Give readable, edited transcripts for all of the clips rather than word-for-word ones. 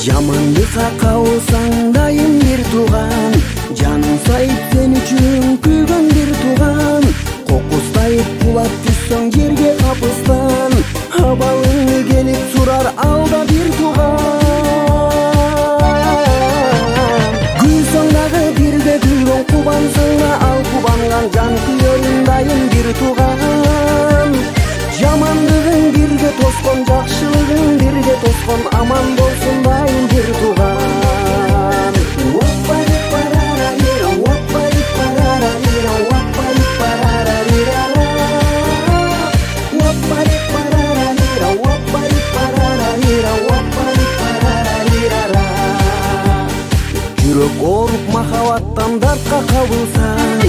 Жаманлыкка кабылсаң дайым бир тууган, жаным сайып сен үчүн күйгөн бир тууган. Кокустайып кулап түссөң жерге капыстан, абалыңды келип сурар алда бир тууган. Күлсөң дагы бирге күлгөн, кубансаң да ал кубанган, жан күйөрүм дайым бир тууган. Жамандыгың бирге тоскон, жакшылыгың бирге тоскон, аман болсун дайым бир тууган. Жүрөк ооруп махабаттан дартка кабылсаң,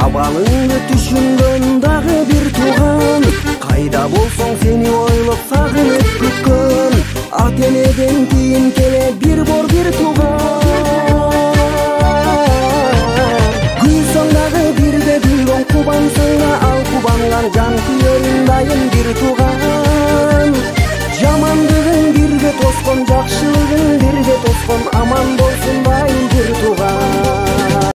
абалыңды түшүнгөн дагы бир тууган. Кайда болсоң сени ойлоп сагынып күткөн, ата энеден кийин келе бир бор бир тууган. Күлсөң дагы бирге күлгөн, кубансаң да ал кубанган, жан